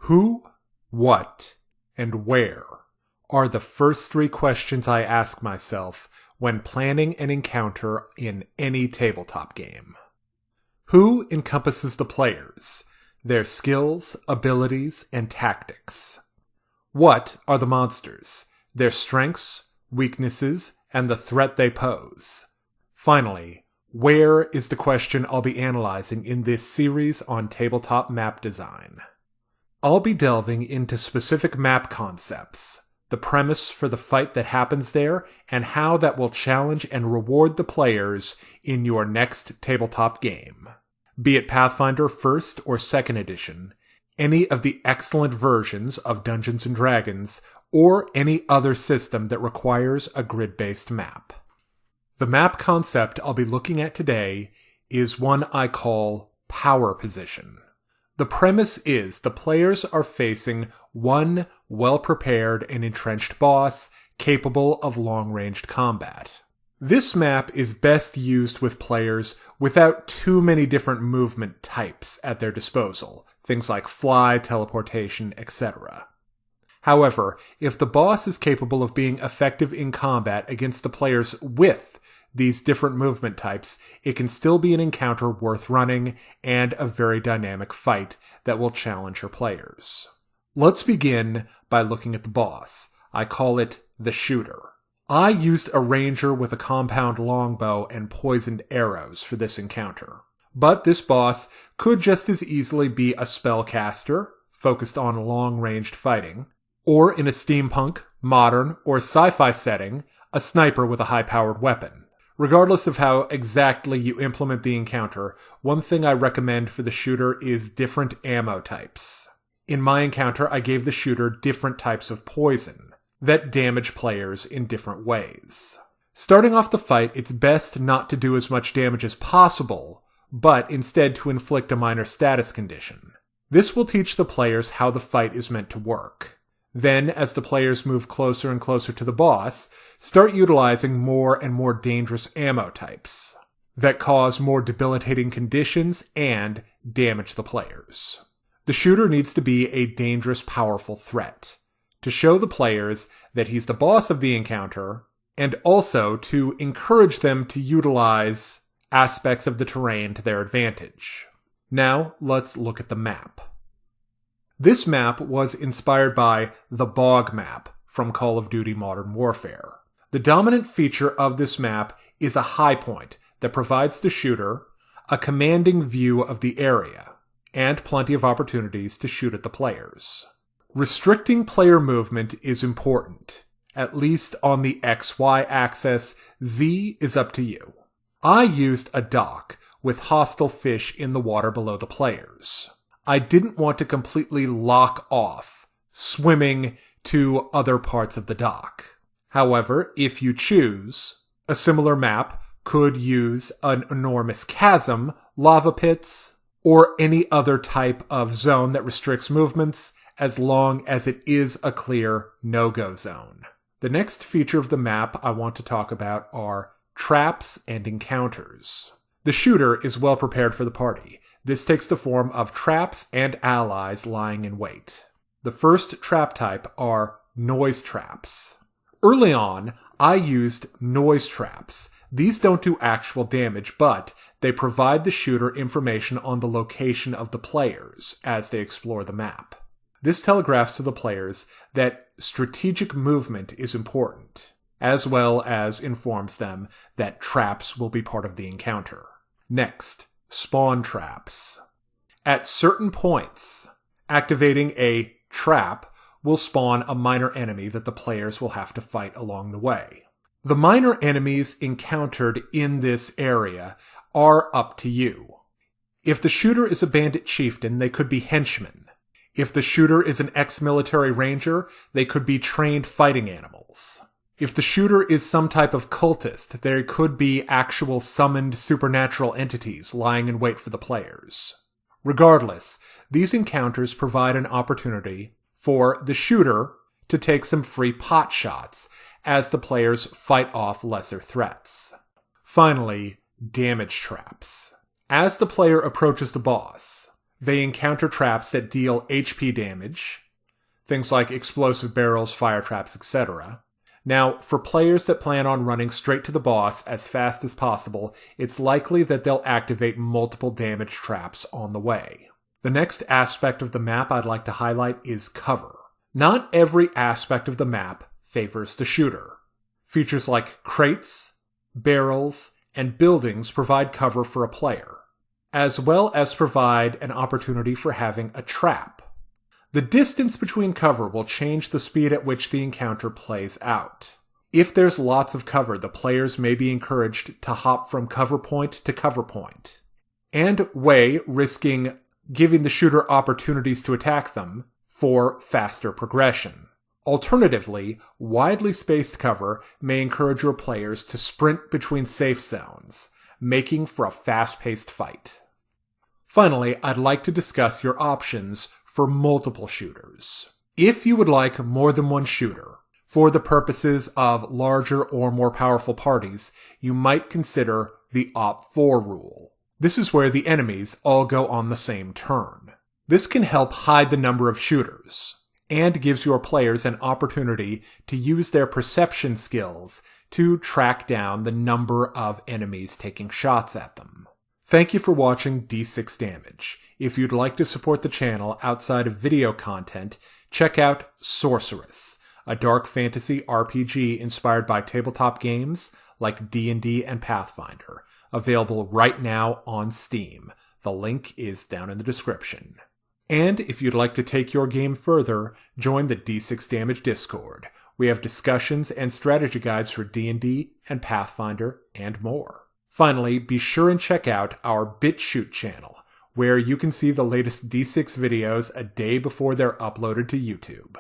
Who, what, and where are the first three questions I ask myself when planning an encounter in any tabletop game. Who encompasses the players, their skills, abilities, and tactics. What are the monsters, their strengths, weaknesses, and the threat they pose. Finally, where is the question I'll be analyzing in this series on tabletop map design. I'll be delving into specific map concepts, the premise for the fight that happens there, and how that will challenge and reward the players in your next tabletop game. Be it Pathfinder 1st or 2nd edition, any of the excellent versions of Dungeons & Dragons, or any other system that requires a grid-based map. The map concept I'll be looking at today is one I call power position. The premise is the players are facing one well-prepared and entrenched boss capable of long-ranged combat. This map is best used with players without too many different movement types at their disposal, things like fly, teleportation, etc. However, if the boss is capable of being effective in combat against the players with these different movement types, it can still be an encounter worth running and a very dynamic fight that will challenge your players. Let's begin by looking at the boss. I call it the shooter. I used a ranger with a compound longbow and poisoned arrows for this encounter. But this boss could just as easily be a spellcaster, focused on long-ranged fighting, or in a steampunk, modern, or sci-fi setting, a sniper with a high-powered weapon. Regardless of how exactly you implement the encounter, one thing I recommend for the shooter is different ammo types. In my encounter, I gave the shooter different types of poison that damage players in different ways. Starting off the fight, it's best not to do as much damage as possible, but instead to inflict a minor status condition. This will teach the players how the fight is meant to work. Then, as the players move closer and closer to the boss, start utilizing more and more dangerous ammo types that cause more debilitating conditions and damage the players. The shooter needs to be a dangerous, powerful threat to show the players that he's the boss of the encounter, and also to encourage them to utilize aspects of the terrain to their advantage. Now, let's look at the map. This map was inspired by the Bog map from Call of Duty Modern Warfare. The dominant feature of this map is a high point that provides the shooter a commanding view of the area, and plenty of opportunities to shoot at the players. Restricting player movement is important, at least on the XY axis. Z is up to you. I used a dock with hostile fish in the water below the players. I didn't want to completely lock off, swimming to other parts of the dock. However, if you choose, a similar map could use an enormous chasm, lava pits, or any other type of zone that restricts movements, as long as it is a clear no-go zone. The next feature of the map I want to talk about are traps and encounters. The shooter is well prepared for the party. This takes the form of traps and allies lying in wait. The first trap type are noise traps. Early on, I used noise traps. These don't do actual damage, but they provide the shooter information on the location of the players as they explore the map. This telegraphs to the players that strategic movement is important, as well as informs them that traps will be part of the encounter. Next, spawn traps. At certain points, activating a trap will spawn a minor enemy that the players will have to fight along the way. The minor enemies encountered in this area are up to you. If the shooter is a bandit chieftain, they could be henchmen. If the shooter is an ex-military ranger, they could be trained fighting animals. If the shooter is some type of cultist, there could be actual summoned supernatural entities lying in wait for the players. Regardless, these encounters provide an opportunity for the shooter to take some free pot shots as the players fight off lesser threats. Finally, damage traps. As the player approaches the boss, They encounter traps that deal HP damage, things like explosive barrels, fire traps, etc. Now, for players that plan on running straight to the boss as fast as possible, it's likely that they'll activate multiple damage traps on the way. The next aspect of the map I'd like to highlight is cover. Not every aspect of the map favors the shooter. Features like crates, barrels, and buildings provide cover for a player, as well as provide an opportunity for having a trap. The distance between cover will change the speed at which the encounter plays out. If there's lots of cover, the players may be encouraged to hop from cover point to cover point, and risking giving the shooter opportunities to attack them for faster progression. Alternatively, widely spaced cover may encourage your players to sprint between safe zones, making for a fast-paced fight. Finally, I'd like to discuss your options for multiple shooters. If you would like more than one shooter, for the purposes of larger or more powerful parties, you might consider the Op4 rule. This is where the enemies all go on the same turn. This can help hide the number of shooters, and gives your players an opportunity to use their perception skills to track down the number of enemies taking shots at them. Thank you for watching D6 Damage. If you'd like to support the channel outside of video content, check out Sorcerous, a dark fantasy RPG inspired by tabletop games like D&D and Pathfinder, available right now on Steam. The link is down in the description. And if you'd like to take your game further, join the D6 Damage Discord. We have discussions and strategy guides for D&D and Pathfinder and more. Finally, be sure and check out our BitChute channel, where you can see the latest D6 videos a day before they're uploaded to YouTube.